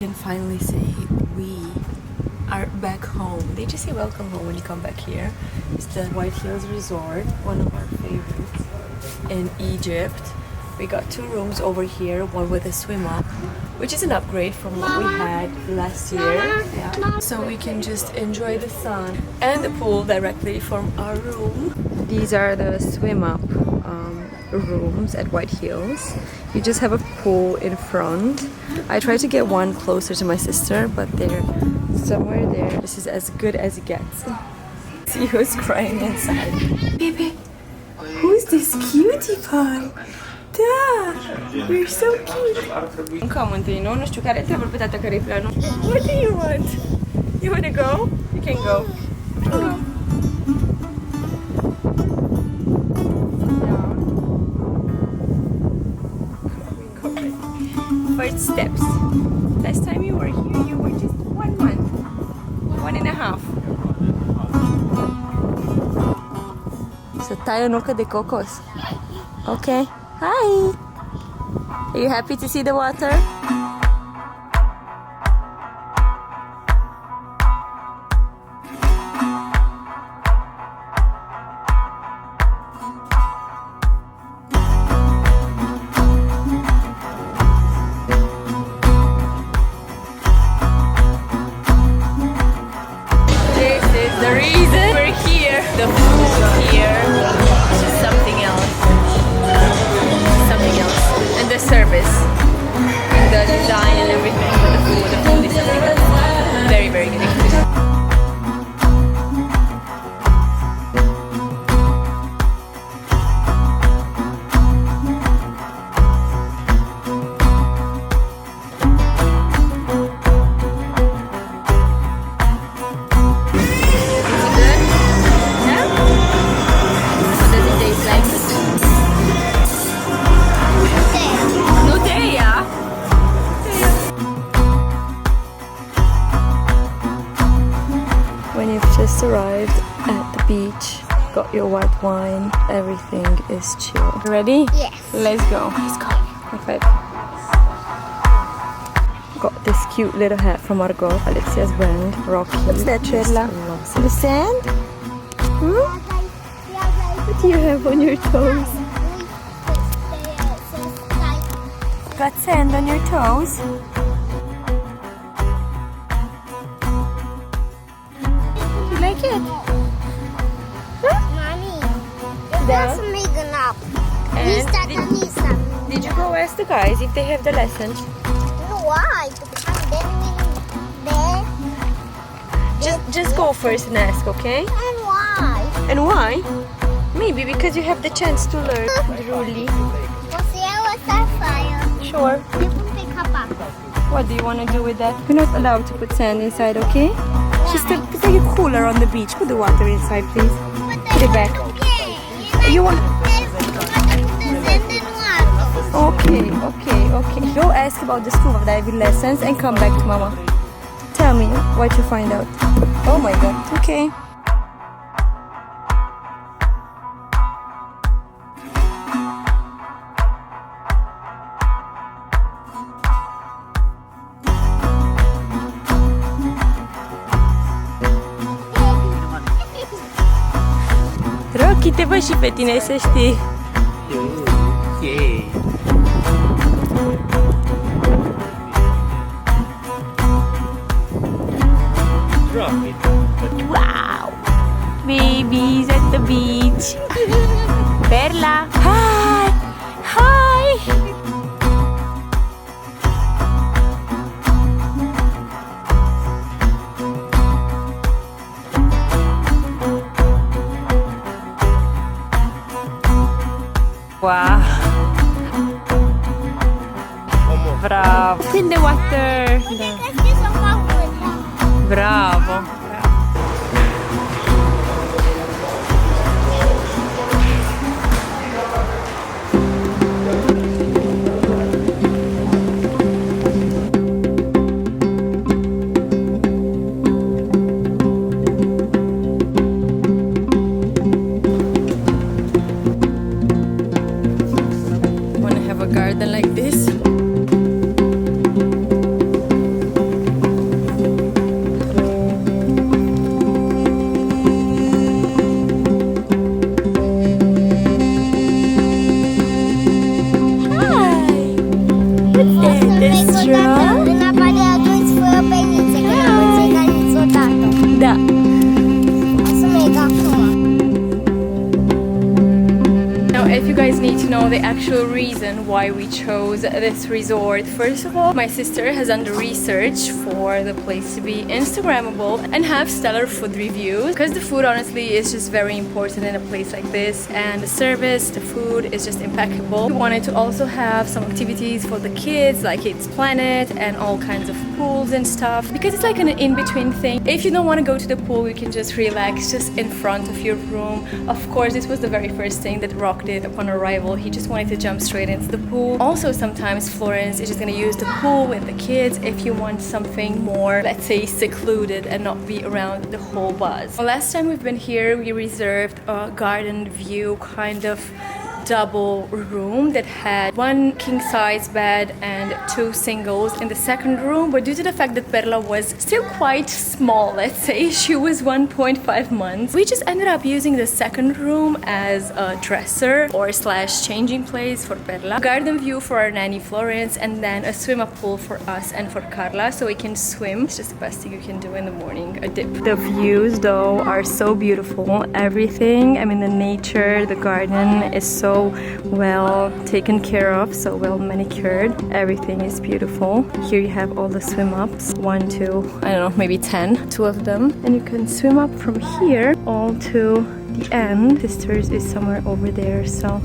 Can finally say we are back home. They just say welcome home when you come back here. It's the White Hills Resort, one of our favorites in Egypt. We got 2 rooms over here, one with a swim up, which is an upgrade from what we had last year. Yeah. So we can just enjoy the sun and the pool directly from our room. These are the swim up rooms at White Hills. You just have a pool in front. I tried to get one closer to my sister, but they're somewhere there. This is as good as it gets. See who's crying inside. Baby, who's this cutie pie? Da, you're so cute. Come on, nu? Nu știu care trebuie pe tata care e planul. What do you want? You want to go? You can go. Go. First steps. Last time you were here, you were just 1 month, 1.5. So tayo nuca de cocos. Okay. Hi. Are you happy to see the water? The food here is just something else. Something else. And the service. And the design and everything. But the food is something else. Very, very good. Just arrived at the beach, got your white wine, everything is chill. Ready? Yes. Let's go. Let's go. Okay. Got this cute little hat from Margot, Alexia's brand, Rocky. What's that, Trilla? The sand? Hmm? What do you have on your toes? Got sand on your toes? Like it? Mommy, that's making up. Did you go ask the guys if they have the lessons? Why? Just go first and ask, okay? And why? And why? Maybe because you have the chance to learn, Julie. What's that fire? Sure. You can pick up. What do you want to do with that? You're not allowed to put sand inside, okay? Just to make it cooler on the beach. Put the water inside, please. Put it back. You want? Okay. Go ask about the scuba diving lessons and come back to Mama. Tell me what you find out. Oh my God. Okay. Rocky, te văd și pe tine, să știi. Okay. Drop it. Wow! Babies at the beach. Perla! Hi! Hi! Wow! Bravo! In the water! Bravo! Wanna have a garden like this? the actual reason why we chose this resort. First of all, my sister has done the research for the place to be Instagrammable and have stellar food reviews, because the food honestly is just very important in a place like this, and the service, the food is just impeccable. We wanted to also have some activities for the kids like Kids Planet and all kinds of pools and stuff, because it's like an in-between thing. If you don't want to go to the pool, you can just relax just in front of your room. Of course, this was the very first thing that Rock did upon arrival. He just wanted to jump straight into the pool. Also, sometimes Florence is just gonna use the pool with the kids if you want something more, let's say, secluded and not be around the whole buzz. Last time we've been here, we reserved a garden view kind of double room that had one king-size bed and 2 singles in the second room, but due to the fact that Perla was still quite small, let's say, she was 1.5 months, we just ended up using the second room as a dresser or slash changing place for Perla, garden view for our nanny Florence, and then a swim-up pool for us and for Carla so we can swim. It's just the best thing you can do in the morning, a dip. The views though are so beautiful. Everything, I mean the nature, the garden is so well taken care of, so well manicured. Everything is beautiful. Here you have all the swim ups, 1, 2, I don't know, maybe 10, 2 of them, and you can swim up from here all to the end. Sisters is somewhere over there, so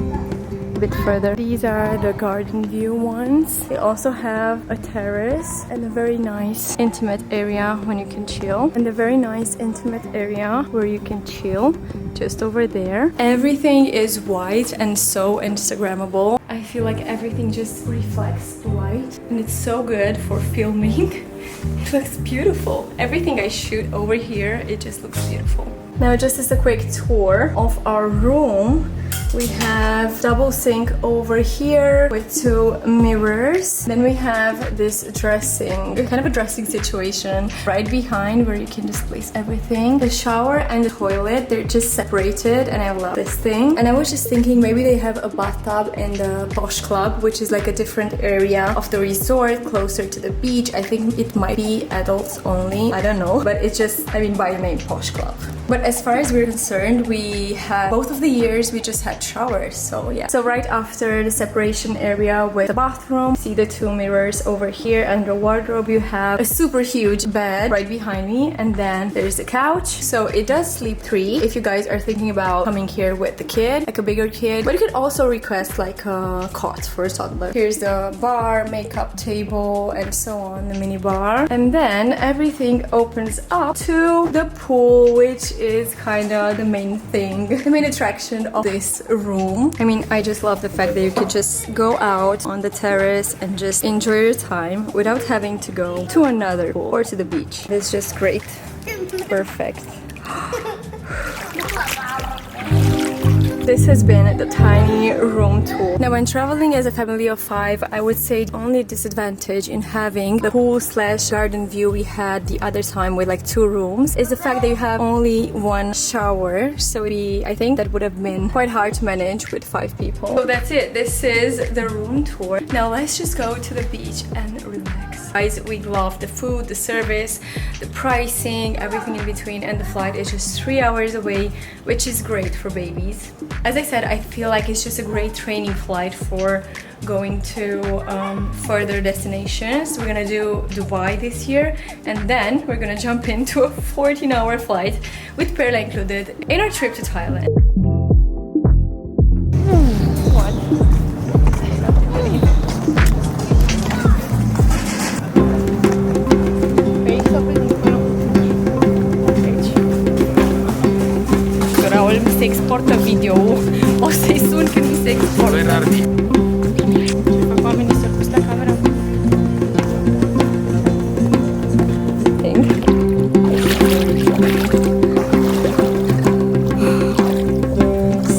a bit further. These are the garden view ones. They also have a terrace and a very nice intimate area when you can chill, and a very nice intimate area where you can chill just over there. Everything is white and so Instagrammable. I feel like everything just reflects light and it's so good for filming. It looks beautiful. Everything I shoot over here, it just looks beautiful. Now, just as a quick tour of our room, we have double sink over here with 2 mirrors. Then we have this dressing, kind of a dressing situation right behind where you can just place everything. The shower and the toilet, they're just separated, and I love this thing. And I was just thinking maybe they have a bathtub in the Posh Club, which is like a different area of the resort closer to the beach. I think it might be adults only, I don't know, but it's just, I mean, by the name Posh Club. But as far as we're concerned, we had both of the years we just had showers, so yeah. So right after the separation area with the bathroom, see the 2 mirrors over here, and the wardrobe, you have a super huge bed right behind me, and then there's a couch, so it does sleep 3 if you guys are thinking about coming here with the kid, like a bigger kid. But you could also request like a cot for a toddler. Here's the bar, makeup table, and so on, the mini bar, and then everything opens up to the pool, which is kind of the main thing, the main attraction of this room. I mean, I just love the fact that you could just go out on the terrace and just enjoy your time without having to go to another pool or to the beach. It's just great. Perfect. This has been the tiny room tour. Now, when traveling as a family of 5, I would say the only disadvantage in having the pool slash garden view we had the other time with like 2 rooms is the fact that you have only 1 shower. So I think that would have been quite hard to manage with 5 people. So that's it. This is the room tour. Now let's just go to the beach and relax. Guys, we love the food, the service, the pricing, everything in between, and the flight is just 3 hours away, which is great for babies. As I said, I feel like it's just a great training flight for going to further destinations. We're gonna do Dubai this year, and then we're gonna jump into a 14-hour flight with Perla included in our trip to Thailand. Mi se exportă video, o să-i sun când mi se exportă. Oamenii să pus la camera.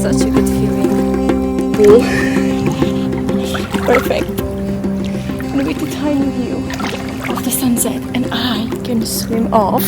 Such a good feeling. Perfect. And with the tiny view of the sunset, and I can swim off.